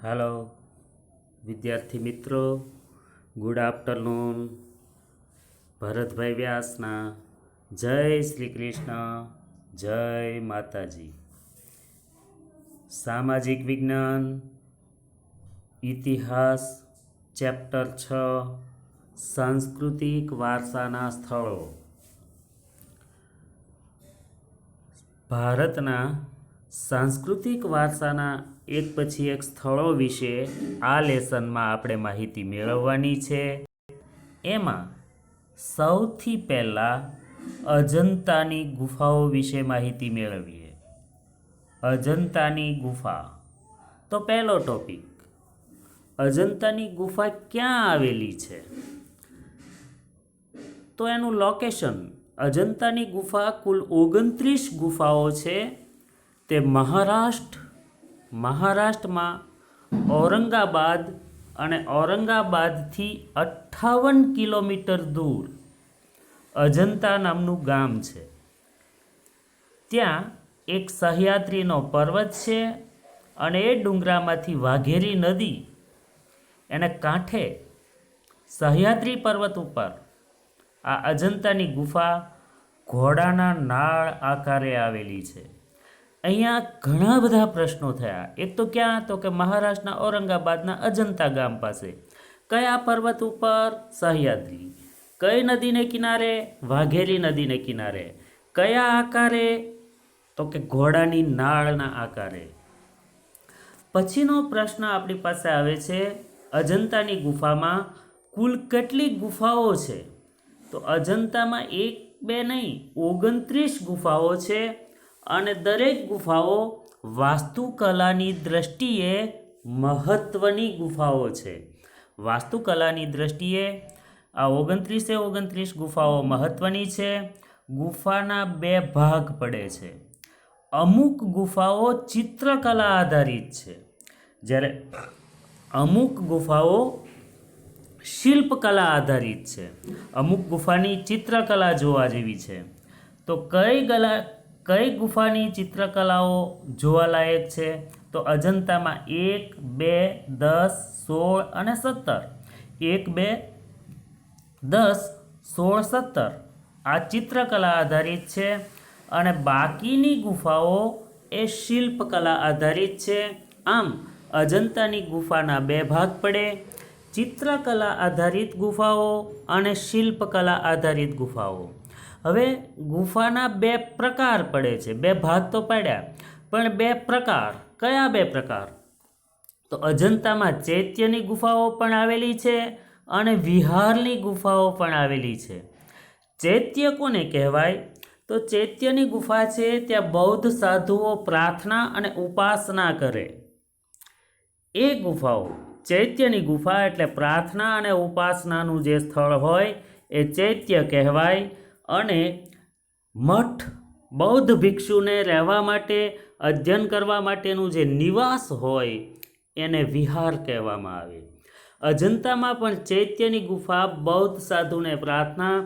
Hello विद्यार्थी मित्रों, good afternoon. Bharat भाई व्यासना जय श्री कृष्ण, जय माताजी। सामाजिक विज्ञान इतिहास चैप्टर 6 सांस्कृतिक वारसाना स्थळो। भारतना सांस्कृतिक वारसाना एक પછી એક સ્થળો વિશે આ લેસનમાં આપણે માહિતી મેળવવાની છે। એમાં સૌથી પહેલાં અજંતાની ગુફાઓ વિશે માહિતી મેળવીએ। અજંતાની ગુફા તો પહેલો ટોપિક, અજંતાની ગુફા ક્યાં આવેલી છે? તો એનું લોકેશન, અજંતાની ગુફા કુલ 29 ગુફાઓ છે। તે મહારાષ્ટ્રમાં ઔરંગાબાદ અને ઔરંગાબાદથી 58 કિલોમીટર દૂર અજંતા નામનું ગામ છે। ત્યાં એક સહ્યાદ્રીનો પર્વત છે અને એ ડુંગરામાંથી વાઘેરી નદી એને કાંઠે સહ્યાદ્રી પર્વત ઉપર આ અજંતાની ગુફા ઘોડાના નાળ આકારે આવેલી છે। અહીંયા ઘણા બધા પ્રશ્નો થયા। એક તો ક્યાં? તો કે મહારાષ્ટ્રના ઔરંગાબાદના અજંતા ગામ પાસે। કયા પર્વત ઉપર? સહ્યાદ્રી। કઈ નદીને કિનારે? વાઘેરી નદીને કિનારે। કયા આકારે? તો કે ઘોડાની નાળના આકારે। પછીનો પ્રશ્ન આપણી પાસે આવે છે, અજંતાની ગુફામાં કુલ કેટલી ગુફાઓ છે? તો અજંતામાં 1 2 નહીં 29 ગુફાઓ છે અને દરેક ગુફાઓ વાસ્તુકલાની દ્રષ્ટિએ મહત્ત્વની ગુફાઓ છે। વાસ્તુકલાની દ્રષ્ટિએ આ 29 ગુફાઓ મહત્ત્વની છે। ગુફાના 2 ભાગ પડે છે। અમુક ગુફાઓ ચિત્રકલા આધારિત છે, જ્યારે અમુક ગુફાઓ શિલ્પકલા આધારિત છે। અમુક ગુફાની ચિત્રકલા જોવા જેવી છે। તો કઈ ગુફાની ચિત્રકલાઓ જોવાલાયક છે? તો અજંતામાં 1 2 10 16 અને 17। 1 2 10 16 17 આ ચિત્રકલા આધારિત છે અને બાકીની ગુફાઓ એ શિલ્પકલા આધારિત છે। આમ અજંતાની ગુફાના 2 ભાગ પડે, ચિત્રકલા આધારિત ગુફાઓ અને શિલ્પકલા આધારિત ગુફાઓ। હવે ગુફાના 2 પ્રકાર પડે છે। 2 ભાગ તો પાડ્યા, પણ 2 પ્રકાર કયા? 2 પ્રકાર તો અજંતામાં ચૈત્યની ગુફાઓ પણ આવેલી છે અને વિહારની ગુફાઓ પણ આવેલી છે। ચૈત્ય કોને કહેવાય? તો ચૈત્યની ગુફા છે ત્યાં બૌદ્ધ સાધુઓ પ્રાર્થના અને ઉપાસના કરે। એ ગુફાઓ, ચૈત્યની ગુફા એટલે પ્રાર્થના અને ઉપાસનાનું જે સ્થળ હોય એ ચૈત્ય કહેવાય। અને મઠ, બૌદ્ધ ભિક્ષુને રહેવા માટે, અધ્યયન કરવા માટેનું જે નિવાસ હોય એને વિહાર કહેવામાં આવે। અજંતામાં પણ ચૈત્યની ગુફા બૌદ્ધ સાધુને પ્રાર્થના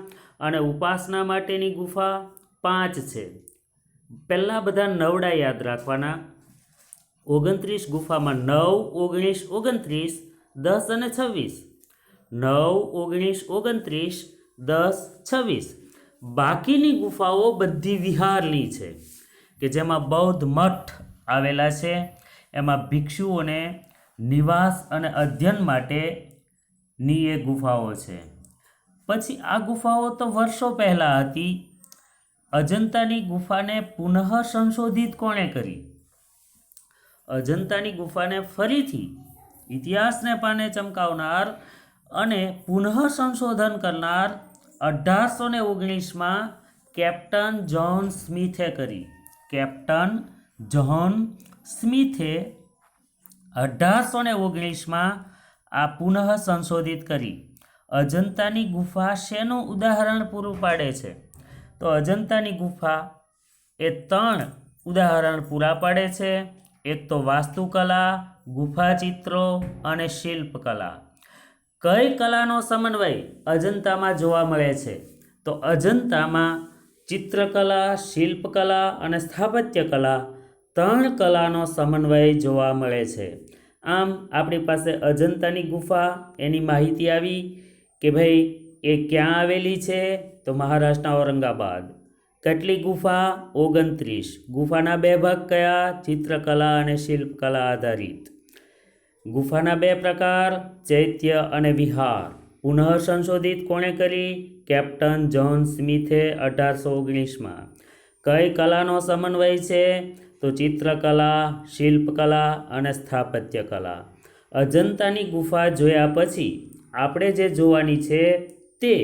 અને ઉપાસના માટેની ગુફા 5 છે। પહેલાં બધા નવડા યાદ રાખવાના। 29 ગુફામાં 9 19 29 10 અને 26। 9 19 29 10 26। બાકીની ગુફાઓ બધી વિહારની છે કે જેમાં બૌદ્ધ મઠ આવેલા છે। એમાં ભિક્ષુઓને નિવાસ અને અધ્યયન માટેની એ ગુફાઓ છે। પછી આ ગુફાઓ તો વર્ષો પહેલાં હતી। અજંતાની ગુફાને પુનઃ સંશોધિત કોણે કરી? અજંતાની ગુફાને ફરીથી ઇતિહાસને પાને ચમકાવનાર અને પુનઃ સંશોધન કરનાર 1819માં કેપ્ટન જ્હોન સ્મિથે કરી। કેપ્ટન જ્હોન સ્મિથે 1819માં આ પુનઃ સંશોધિત કરી। અજંતાની ગુફા શેનું ઉદાહરણ પૂરું પાડે છે? તો અજંતાની ગુફા એ 3 ઉદાહરણ પૂરા પાડે છે। એક તો વાસ્તુકલા, ગુફા ચિત્રો અને શિલ્પકલા। કઈ કલાનો સમન્વય અજંતામાં જોવા મળે છે? તો અજંતામાં ચિત્રકલા, શિલ્પકલા અને સ્થાપત્ય કલા 3 કલાનો સમન્વય જોવા મળે છે। આમ આપણી પાસે અજંતાની ગુફા એની માહિતી આવી કે ભાઈ એ ક્યાં આવેલી છે, તો મહારાષ્ટ્રના ઔરંગાબાદ. કેટલી ગુફા? 29. ગુફાના 2 ભાગ કયા? ચિત્રકલા અને શિલ્પકલા આધારિત. ગુફાના 2 પ્રકાર, ચૈત્ય અને વિહાર. પુનઃ સંશોધિત કોણે કરી? કેપ્ટન જ્હોન સ્મિથે 1819માં. કઈ કલાનો સમન્વય છે? તો ચિત્રકલા, શિલ્પકલા અને સ્થાપત્ય કલા. અજંતાની ગુફા જોયા પછી આપણે જે જોવાની છે તે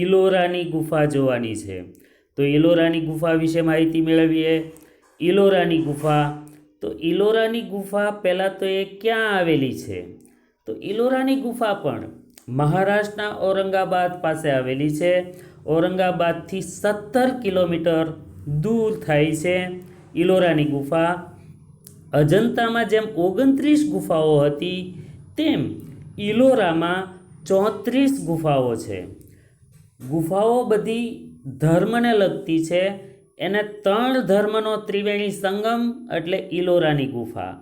ઇલોરાની ગુફા જોવાની છે. તો ઇલોરાની ગુફા વિશે માહિતી મેળવીએ. ઇલોરાની ગુફા, તો ઇલોરાની ગુફા પહેલાં તો એ ક્યાં આવેલી છે? તો ઇલોરાની ગુફા પણ મહારાષ્ટ્રના ઔરંગાબાદ પાસે આવેલી છે. ઔરંગાબાદથી 17 કિલોમીટર દૂર થાય છે ઇલોરાની ગુફા. અજંતામાં જેમ 29 ગુફાઓ હતી તેમ ઇલોરામાં 34 ગુફાઓ છે. ગુફાઓ બધી ધર્મને લગતી છે. એને 3 ધર્મનો ત્રિવેણી સંગમ એટલે ઇલોરાની ગુફા.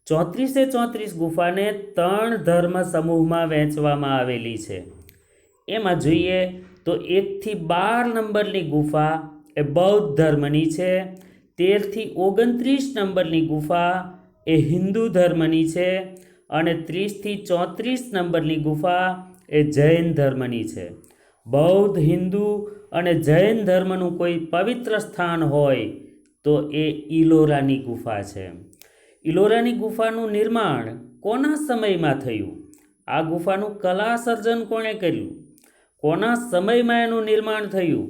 34 ગુફાને 3 ધર્મ સમૂહમાં વહેંચવામાં આવેલી છે. એમાં જોઈએ તો 1 થી 12 નંબરની ગુફા એ બૌદ્ધ ધર્મની છે. 13 થી 29 નંબરની ગુફા એ હિન્દુ ધર્મની છે. અને 30 થી 34 નંબરની ગુફા એ જૈન ધર્મની છે. બૌદ્ધ, હિન્દુ અને જૈન ધર્મનું કોઈ પવિત્ર સ્થાન હોય તો એ ઇલોરાની ગુફા છે. ઇલોરાની ગુફાનું નિર્માણ કોના સમયમાં થયું? આ ગુફાનું કલા સર્જન કોણે કર્યું? કોના સમયમાં એનું નિર્માણ થયું?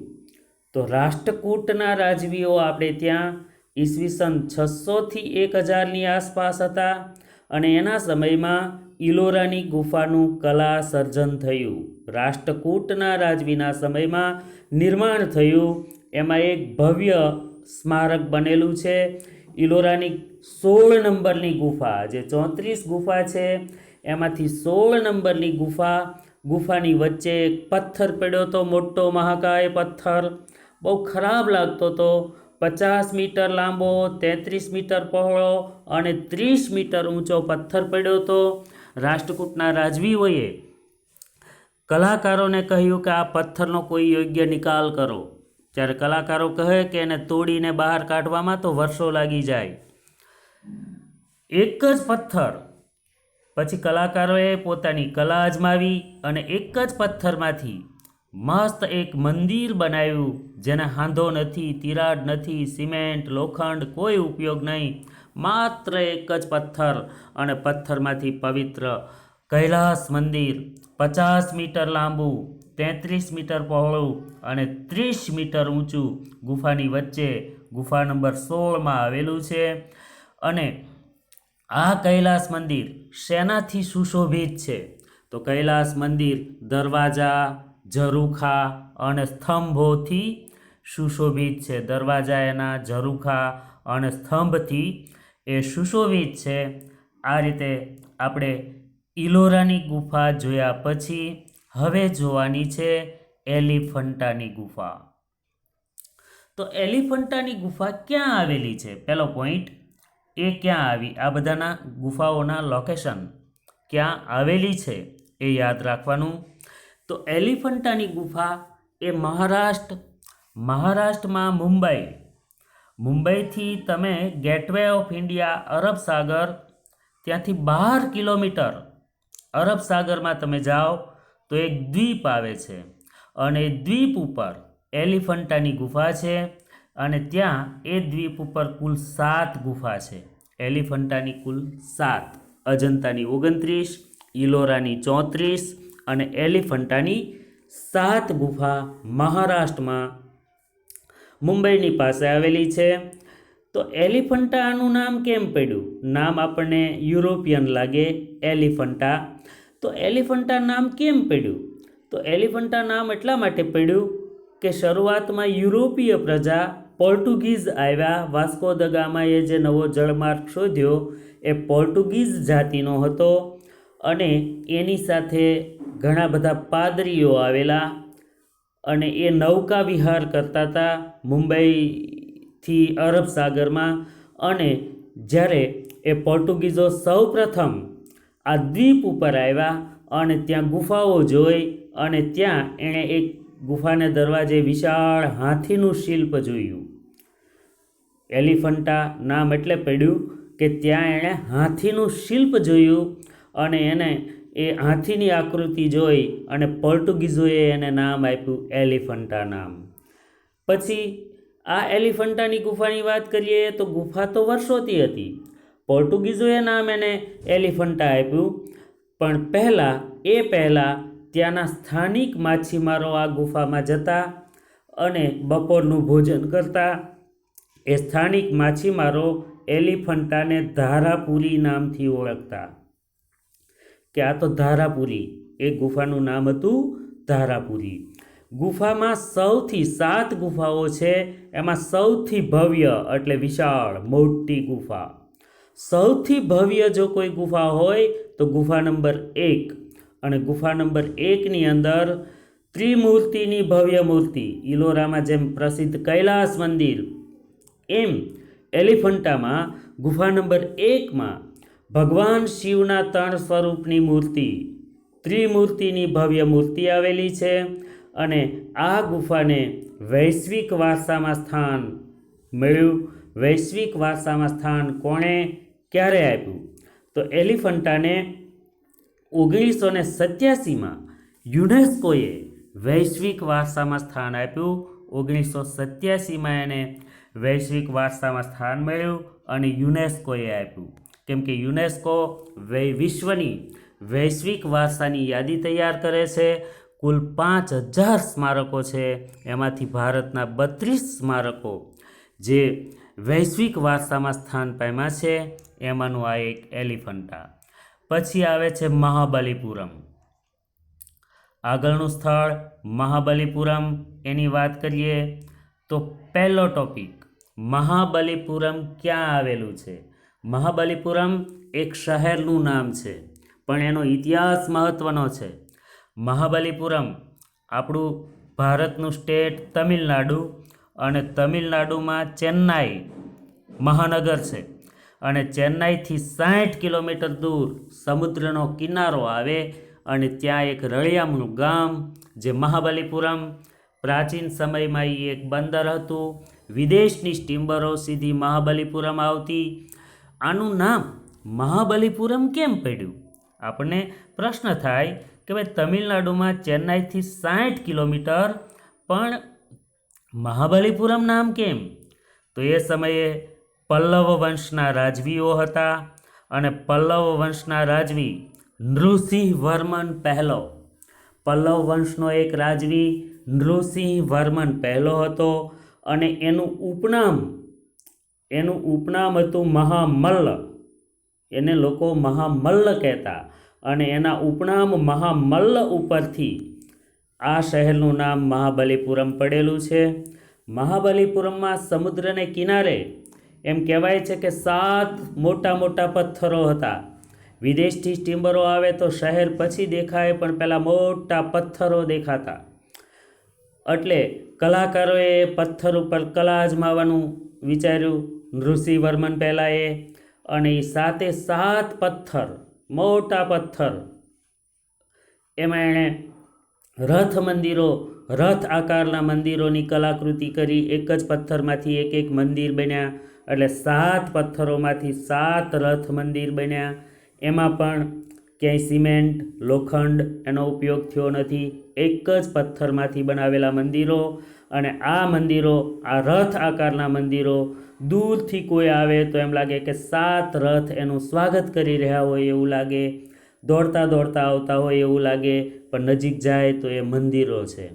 તો રાષ્ટ્રકૂટના રાજવીઓ આપણે ત્યાં ઈસવીસન 600 થી 1000ની આસપાસ હતા અને એના સમયમાં ઇલોરાની ગુફાનું કલા સર્જન થયું. રાષ્ટ્રકૂટના રાજવીના સમયમાં નિર્માણ થયું. એમાં એક ભવ્ય સ્મારક બનેલું છે. ઇલોરાની 16 નંબરની ગુફા, જે 34 ગુફા છે એમાંથી 16 નંબરની ગુફાની વચ્ચે એક પથ્થર પડ્યો હતો, મોટો મહાકાય પથ્થર, બહુ ખરાબ લાગતો હતો. 50 મીટર લાંબો, 33 મીટર પહોળો અને 30 મીટર ઊંચો પથ્થર પડ્યો હતો. રાષ્ટ્રકૂટના રાજવીઓએ કલાકારોને કહ્યું કે આ પથ્થરનો કોઈ યોગ્ય નિકાલ કરો. જ્યારે કલાકારો કહે કે એને તોડીને બહાર કાઢવામાં તો વર્ષો લાગી જાય. એક જ પથ્થર. પછી કલાકારોએ પોતાની કલા અજમાવી અને એક જ પથ્થરમાંથી મસ્ત એક મંદિર બનાવ્યું, જેને હાંધો નથી, તિરાડ નથી, સિમેન્ટ, લોખંડ કોઈ ઉપયોગ નહીં. માત્ર એક જ પથ્થર અને પથ્થરમાંથી પવિત્ર કૈલાસ મંદિર, 50 મીટર લાંબુ, 33 મીટર પહોળું અને 30 મીટર ઊંચું ગુફાની વચ્ચે ગુફા નંબર 16માં આવેલું છે. અને આ કૈલાસ મંદિર શેનાથી સુશોભિત છે? તો કૈલાસ મંદિર દરવાજા, ઝરૂખા અને સ્તંભોથી સુશોભિત છે. દરવાજા એના, ઝરૂખા અને સ્તંભથી એ સુશોભિત છે. આ રીતે આપણે ઇલોરાની ગુફા જોયા પછી હવે જોવાની છે એલિફન્ટાની ગુફા. તો એલિફન્ટાની ગુફા ક્યાં આવેલી છે? પહેલો પોઈન્ટ, એ ક્યાં આવી? આ બધાના ગુફાઓના લોકેશન ક્યાં આવેલી છે એ યાદ રાખવાનું. તો એલિફન્ટાની ગુફા એ મહારાષ્ટ્રમાં મુંબઈથી તમે ગેટવે ઓફ ઇન્ડિયા, અરબ સાગર, ત્યાંથી 12 કિલોમીટર અરબ સાગરમાં તમે જાઓ તો એક દ્વીપ આવે છે અને દ્વીપ ઉપર એલિફન્ટાની ગુફા છે. અને ત્યાં એ દ્વીપ ઉપર કુલ 7 ગુફા છે. એલિફન્ટાની કુલ 7, અજંતાની 29, ઇલોરાની 34 અને એલિફન્ટાની 7 ગુફા મહારાષ્ટ્રમાં મુંબઈની પાસે આવેલી છે. તો એલિફન્ટાનું નામ કેમ પડ્યું? નામ આપણને યુરોપિયન લાગે, એલિફન્ટા. તો એલિફન્ટા નામ કેમ પડ્યું? તો એલિફન્ટા નામ એટલા માટે પડ્યું કે શરૂઆતમાં યુરોપીય પ્રજા પોર્ટુગીઝ આવ્યા. વાસ્કો દ ગામાએ જે નવો જળમાર્ગ શોધ્યો એ પોર્ટુગીઝ જાતિનો હતો અને એની સાથે ઘણા બધા પાદરીઓ આવેલા અને એ નૌકા વિહાર કરતા હતા મુંબઈથી અરબ સાગરમાં. અને જ્યારે એ પોર્ટુગીઝો સૌપ્રથમ આ દ્વીપ ઉપર આવ્યા અને ત્યાં ગુફાઓ જોઈ અને ત્યાં એણે એક ગુફાને દરવાજે વિશાળ હાથીનું શિલ્પ જોયું. એલિફન્ટા નામ એટલે પડ્યું કે ત્યાં એણે હાથીનું શિલ્પ જોયું અને એને એ હાથીની આકૃતિ જોઈ અને પોર્ટુગીઝોએ એને નામ આપ્યું એલિફન્ટા નામ. પછી આ એલિફન્ટાની ગુફાની વાત કરીએ તો ગુફા તો વર્ષોથી હતી. પોર્ટુગીઝોએ નામ એને એલિફન્ટા આપ્યું, પણ પહેલાં ત્યાંના સ્થાનિક માછીમારો આ ગુફામાં જતા અને બપોરનું ભોજન કરતા. એ સ્થાનિક માછીમારો એલિફન્ટાને ધારાપુરી નામથી ઓળખતા કે આ તો ધારાપુરી, એ ગુફાનું નામ હતું ધારાપુરી. ગુફામાં 7 ગુફાઓ છે. એમાં સૌથી ભવ્ય એટલે વિશાળ મોટી ગુફા, સૌથી ભવ્ય જો કોઈ ગુફા હોય તો ગુફા નંબર 1. અને ગુફા નંબર 1ની અંદર ત્રિમૂર્તિની ભવ્ય મૂર્તિ, ઇલોરામાં જેમ પ્રસિદ્ધ કૈલાસ મંદિર, એમ એલિફન્ટામાં ગુફા નંબર 1માં ભગવાન શિવના 3 સ્વરૂપની મૂર્તિ, ત્રિમૂર્તિની ભવ્ય મૂર્તિ આવેલી છે. અને આ ગુફાને વૈશ્વિક વારસામાં સ્થાન મળ્યું. વૈશ્વિક વારસામાં સ્થાન કોણે ક્યારે આપ્યું? તો એલિફન્ટાને 1987માં યુનેસ્કોએ વૈશ્વિક વારસામાં સ્થાન આપ્યું. 1987માં એને વૈશ્વિક વારસામાં સ્થાન મળ્યું અને યુનેસ્કોએ આપ્યું. કેમ કે યુનેસ્કો વિશ્વની વૈશ્વિક વારસાની યાદી તૈયાર કરે છે. કુલ 5000 સ્મારકો છે, એમાંથી ભારતના 32 સ્મારકો જે વૈશ્વિક વારસામાં સ્થાન પામ્યા છે, એમાંનું આ એક એલિફન્ટા. પછી આવે છે મહાબલીપુરમ. આગળનું સ્થળ મહાબલીપુરમ, એની વાત કરીએ તો પહેલો ટોપિક, મહાબલીપુરમ ક્યાં આવેલું છે? મહાબલીપુરમ એક શહેરનું નામ છે, પણ એનો ઇતિહાસ મહત્ત્વનો છે. મહાબલીપુરમ આપણું ભારતનું સ્ટેટ તમિલનાડુ, અને તમિલનાડુમાં ચેન્નાઈ મહાનગર છે, અને ચેન્નાઈથી 60 કિલોમીટર દૂર સમુદ્રનો કિનારો આવે અને ત્યાં એક રળિયામણું ગામ જે મહાબલીપુરમ. પ્રાચીન સમયમાં એ એક બંદર હતું. વિદેશની સ્ટીમરો સીધી મહાબલીપુરમ આવતી. આનું નામ મહાબલીપુરમ કેમ પડ્યું? આપણને પ્રશ્ન થાય કે ભાઈ તમિલનાડુમાં ચેન્નાઈથી 60 કિલોમીટર, પણ મહાબલીપુરમ નામ કેમ? તો એ સમયે પલ્લવ વંશના રાજવીઓ હતા અને પલ્લવ વંશના રાજવી નૃસિંહવર્મન પહેલો, પલ્લવ વંશનો એક રાજવી નૃસિંહવર્મન પહેલો હતો અને એનું ઉપનામ હતું મહામલ્લ. એને લોકો મહામલ્લ કહેતા અને એના ઉપનામ મહામલ્લ ઉપરથી આ શહેરનું નામ મહાબલીપુરમ પડેલું છે. મહાબલીપુરમમાં સમુદ્રને કિનારે એમ કહેવાય છે કે 7 મોટા મોટા પથ્થરો હતા. વિદેશથી સ્ટીમરો આવે તો શહેર પછી દેખાય, પણ પહેલાં મોટા પથ્થરો દેખાતા. એટલે કલાકારોએ પથ્થર ઉપર કલા અજમાવવાનું વિચાર્યું નૃસિંહવર્મન પહેલાંએ, અને એ 7 પથ્થર, મોટા પથ્થર, એમાં એણે રથ આકારના મંદિરોની કલાકૃતિ કરી. એક જ પથ્થરમાંથી એક મંદિર બન્યા, એટલે 7 પથ્થરોમાંથી 7 રથ મંદિર બન્યા. એમાં પણ ક્યાંય સિમેન્ટ, લોખંડ એનો ઉપયોગ થયો નથી. એક જ પથ્થરમાંથી બનાવેલા મંદિરો. અને આ મંદિરો, આ રથ આકારના મંદિરો, દૂરથી કોઈ આવે તો એમ લાગે કે 7 રથ એનું સ્વાગત કરી રહ્યા હોય એવું લાગે, દોડતા દોડતા આવતા હોય એવું લાગે, પણ નજીક જાય તો એ મંદિરો છે.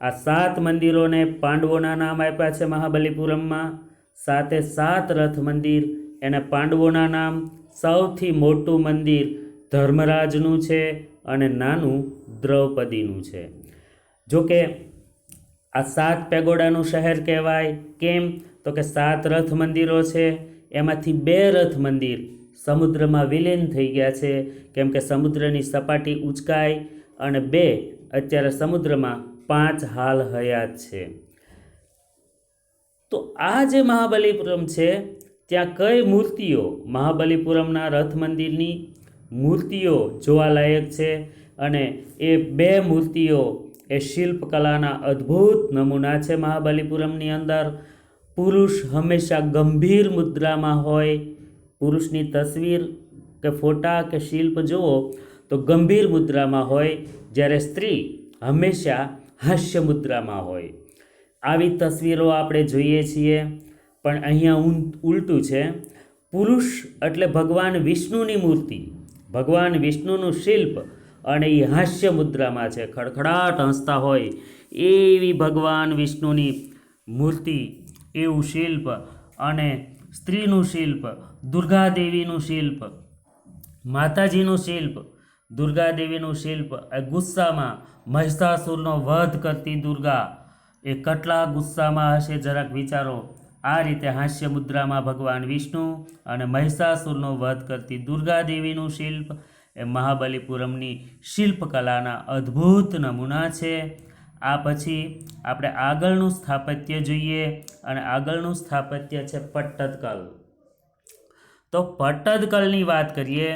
આ 7 મંદિરોને પાંડવોના નામ આપ્યા છે મહાબલીપુરમમાં. 7 રથ મંદિર એને પાંડવોના નામ. સૌથી મોટું મંદિર ધર્મરાજનું છે અને નાનું દ્રૌપદીનું છે. જોકે આ 7 પેગોડાનું શહેર કહેવાય. કેમ? તો કે 7 રથ મંદિરો છે, એમાંથી 2 રથ મંદિર સમુદ્રમાં વિલીન થઈ ગયા છે, કેમ કે સમુદ્રની સપાટી ઉંચકાઈ, અને 2 અત્યારે સમુદ્રમાં, 5 હાલ હયાત છે. તો આ જે મહાબલીપુરમ છે ત્યાં કઈ મૂર્તિઓ મહાબલીપુરમના રથ મંદિરની મૂર્તિઓ જોવાલાયક છે અને એ 2 મૂર્તિઓ એ શિલ્પકલાના અદ્ભુત નમૂના છે મહાબલીપુરમની અંદર. પુરુષ હંમેશા ગંભીર મુદ્રામાં હોય. પુરુષની તસવીર કે ફોટા કે શિલ્પ જુઓ તો ગંભીર મુદ્રામાં હોય, જ્યારે સ્ત્રી હંમેશા હાસ્ય મુદ્રામાં હોય. આવી તસવીરો આપણે જોઈએ છીએ, પણ અહીંયા ઉલટું છે. પુરુષ એટલે ભગવાન વિષ્ણુની મૂર્તિ, ભગવાન વિષ્ણુનું શિલ્પ, અને એ હાસ્ય મુદ્રામાં છે, ખડખડાટ હસતા હોય એવી ભગવાન વિષ્ણુની મૂર્તિ, એવું શિલ્પ. અને સ્ત્રીનું શિલ્પ, દુર્ગાદેવીનું શિલ્પ, માતાજીનું શિલ્પ, દુર્ગાદેવીનું શિલ્પ એ ગુસ્સામાં મહિષાસુરનો વધ કરતી દુર્ગા એ કેટલા ગુસ્સામાં હશે જરાક વિચારો. આ રીતે હાસ્ય મુદ્રામાં ભગવાન વિષ્ણુ અને મહિષાસુરનો વધ કરતી દુર્ગાદેવીનું શિલ્પ એ મહાબલીપુરમની શિલ્પકલાના અદ્ભુત નમૂના છે. આ પછી આપણે આગળનું સ્થાપત્ય જોઈએ, અને આગળનું સ્થાપત્ય છે પટ્ટદકલ. તો પટ્ટદકલની વાત કરીએ.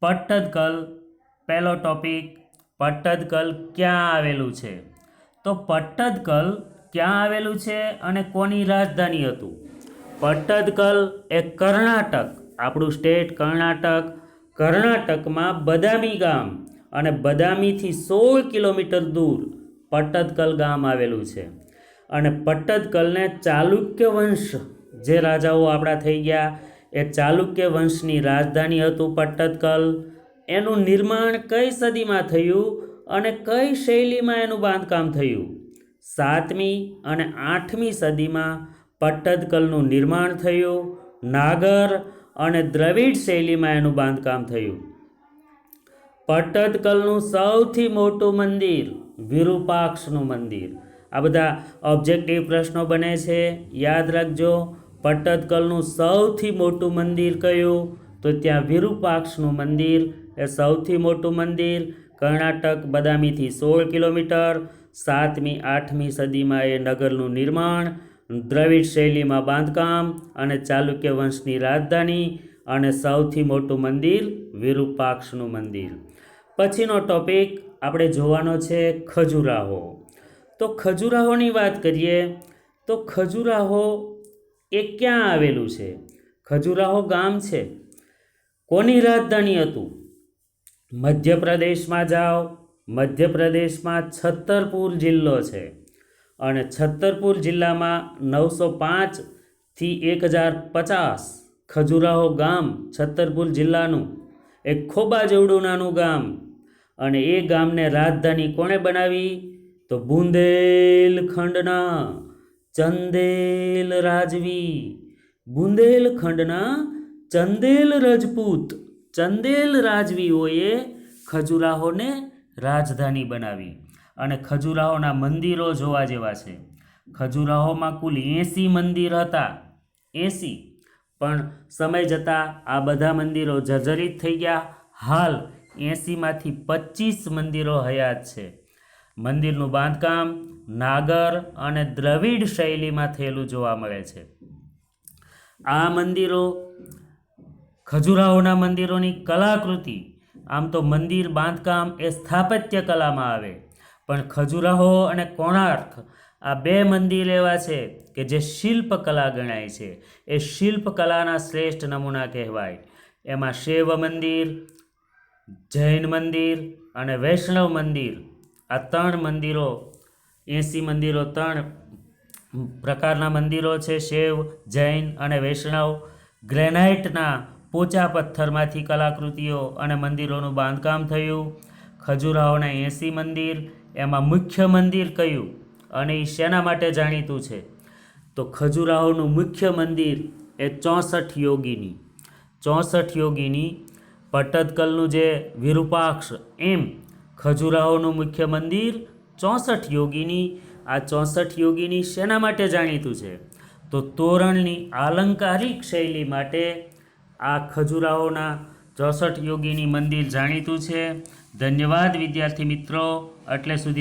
પટ્ટદકલ પહેલો ટોપિક, પટ્ટદકલ ક્યાં આવેલું છે? તો પટ્ટદકલ ક્યાં આવેલું છે અને કોની રાજધાની હતું? પટ્ટદકલ એ કર્ણાટક, આપણું સ્ટેટ કર્ણાટક, કર્ણાટકમાં બદામી ગામ અને બદામીથી 16 કિલોમીટર દૂર પટ્ટદકલ ગામ આવેલું છે. અને પટ્ટદકલને ચાલુક્ય વંશ, જે રાજાઓ આપણા થઈ ગયા એ ચાલુક્ય વંશની રાજધાની હતું પટ્ટદકલ. એનું નિર્માણ કઈ સદીમાં થયું અને કઈ શૈલીમાં એનું બાંધકામ થયું? 7મી અને 8મી સદીમાં પટ્ટદકલનું નિર્માણ થયું. નાગર અને દ્રવિડ શૈલીમાં એનું બાંધકામ થયું. પટ્ટદકલનું સૌથી મોટું મંદિર વિરૂપાક્ષનું મંદિર. આ બધા ઓબ્જેક્ટિવ પ્રશ્નો બને છે, યાદ રાખજો. પટ્ટદકલનું સૌથી મોટું મંદિર કયું? તો ત્યાં વિરૂપાક્ષનું મંદિર એ સૌથી મોટું મંદિર. કર્ણાટક બદામીથી 16 કિલોમીટર. 7મી 8મી સદીમાં એ નગરનું નિર્માણ, દ્રવિડ શૈલીમાં બાંધકામ અને ચાલુક્ય વંશની રાજધાની, અને સૌથી મોટું મંદિર વિરૂપાક્ષનું મંદિર. પછીનો ટોપિક આપણે જોવાનો છે ખજુરાહો. તો ખજુરાહોની વાત કરીએ તો ખજુરાહો એ ક્યાં આવેલું છે? ખજુરાહો ગામ છે. કોની રાજધાની હતું? મધ્યપ્રદેશમાં જાઓ. મધ્યપ્રદેશમાં છત્તરપુર જિલ્લો છે, અને છત્તરપુર જિલ્લામાં 905 થી 1050 ખજુરાહો ગામ, છત્તરપુર જિલ્લાનું એક ખોબા જેવડું નાનું ગામ. અને એ ગામને રાજધાની કોણે બનાવી? તો બુંદેલખંડના ચંદેલ રાજવી, બુંદેલખંડના ચંદેલ રજપૂત, ચંદેલ રાજવીઓએ ખજુરાહોને રાજધાની બનાવી. અને ખજુરાહોના મંદિરો જોવા જેવા છે. ખજુરાહોમાં કુલ 80 મંદિર હતા, 80. પણ સમય જતાં આ બધા મંદિરો જર્જરિત થઈ ગયા. હાલ 80માંથી 25 મંદિરો હયાત છે. મંદિરનું બાંધકામ નાગર અને દ્રવિડ શૈલીમાં થયેલું જોવા મળે છે. આ મંદિરો, ખજુરાહોના મંદિરોની કલાકૃતિ, આમ તો મંદિર બાંધકામ એ સ્થાપત્ય કલામાં આવે, પણ ખજુરાહો અને કોણાર્ક આ 2 મંદિર એવા છે કે જે શિલ્પકલા ગણાય છે. એ શિલ્પકલાના શ્રેષ્ઠ નમૂના કહેવાય. એમાં શૈવ મંદિર, જૈન મંદિર અને વૈષ્ણવ મંદિર, આ 3 મંદિરો, 80 મંદિરો 3 પ્રકારના મંદિરો છે, શૈવ, જૈન અને વૈષ્ણવ. ગ્રેનાઇટના પોચા પથ્થરમાંથી કલાકૃતિઓ અને મંદિરોનું બાંધકામ થયું. ખજુરાહોના 80 મંદિર, એમાં મુખ્ય મંદિર કયું અને એ શેના માટે જાણીતું છે? તો ખજુરાહોનું મુખ્ય મંદિર એ 64 યોગીની, 64 યોગીની. પટ્ટદકલનું જે વિરૂપાક્ષ, એમ ખજુરાહોનું મુખ્ય મંદિર 64 યોગીની. આ 64 યોગીની શેના માટે જાણીતું છે? તો તોરણની આલંકારિક શૈલી માટે આ ખજુરાહોના 64 યોગીની મંદિર જાણીતું છે. ધન્યવાદ વિદ્યાર્થી મિત્રો, એટલે સુધી